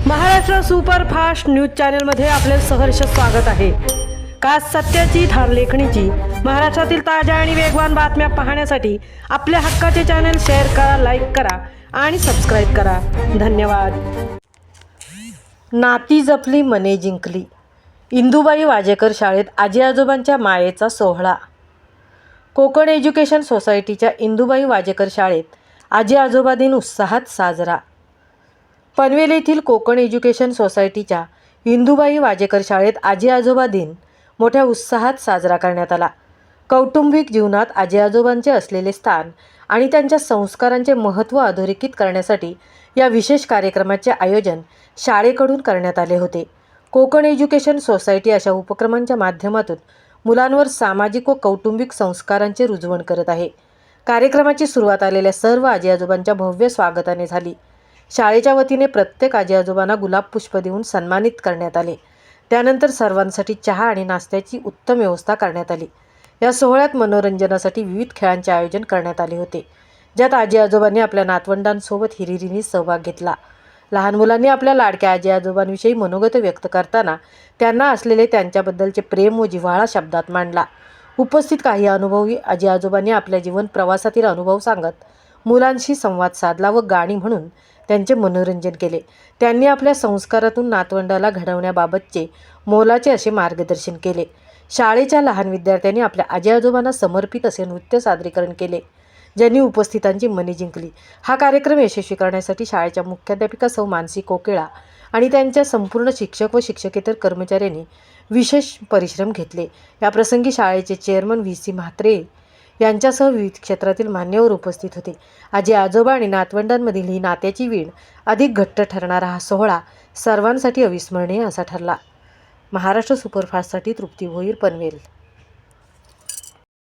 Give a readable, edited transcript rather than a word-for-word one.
Maharashtra superfast news चॅनलमध्ये आपले सहर्ष स्वागत आहे। खास सत्याची थार लेखणीची महाराष्ट्रातील ताज्या आणि वेगवान बातम्या पाहण्यासाठी आपल्या हक्काचे चॅनल शेअर करा, लाईक करा आणि सबस्क्राईब करा। धन्यवाद। नाती जपली मने जिंकली। इंदुबाई वाजेकर शाळेत आजी आजोबांच्या मायेचा सोहळा। कोकण एज्युकेशन सोसायटीच्या इंदुबाई वाजेकर शाळेत आजी आजोबा दिन उत्साहात साजरा। पनवेल येथील कोकण एज्युकेशन सोसायटीच्या इंदुबाई वाजेकर शाळेत आजी आजोबा दिन मोठ्या उत्साहात साजरा करण्यात आला। कौटुंबिक जीवनात आजी आजोबांचे असलेले स्थान आणि त्यांच्या संस्कारांचे महत्त्व अधोरेखित करण्यासाठी या विशेष कार्यक्रमाचे आयोजन शाळेकडून करण्यात आले होते। कोकण एज्युकेशन सोसायटी अशा उपक्रमांच्या माध्यमातून मुलांवर सामाजिक व कौटुंबिक संस्कारांचे रुजवण करत आहे। कार्यक्रमाची सुरुवात आलेल्या सर्व आजी आजोबांच्या भव्य स्वागताने झाली। शाळेच्या वतीने प्रत्येक आजी आजोबांना गुलाब पुष्प देऊन सन्मानित करण्यात आले। त्यानंतर सर्वांसाठी चहा आणि नाश्त्याची उत्तम व्यवस्था करण्यात आली। या सोहळ्यात मनोरंजनासाठी विविध खेळांचे आयोजन करण्यात आले होते, ज्यात आजी आजोबांनी आपल्या नातवंडांसोबत हिरिरीने सहभाग घेतला। लहान मुलांनी आपल्या लाडक्या आजी आजोबांविषयी मनोगत व्यक्त करताना त्यांना असलेले त्यांच्याबद्दलचे प्रेम व जिव्हाळा शब्दात मांडला। उपस्थित काही अनुभवी आजी आजोबांनी आपल्या जीवन प्रवासातील अनुभव सांगत मुलांशी संवाद साधला व गाणी म्हणून त्यांचे मनोरंजन केले। त्यांनी आपल्या संस्कारातून नातवंडाला घडवण्याबाबतचे मोलाचे असे मार्गदर्शन केले। शाळेच्या लहान विद्यार्थ्यांनी आपल्या आजी आजोबांना समर्पित असे नृत्य सादरीकरण केले, ज्यांनी उपस्थितांची मने जिंकली। हा कार्यक्रम यशस्वी करण्यासाठी शाळेच्या मुख्याध्यापिका सौ मानसी कोकिळा आणि त्यांच्या संपूर्ण शिक्षक व शिक्षकेतर कर्मचाऱ्यांनी विशेष परिश्रम घेतले। या प्रसंगी शाळेचे चेअरमन व्ही.सी. म्हात्रे यांच्यासह विविध क्षेत्रातील मान्यवर उपस्थित होते। आजी आजोबा आणि नातवंडांमधील ही नात्याची वीण अधिक घट्ट ठरणारा हा सोहळा सर्वांसाठी अविस्मरणीय असा ठरला। महाराष्ट्र सुपरफास्टसाठी तृप्ती भोईर, पनवेल।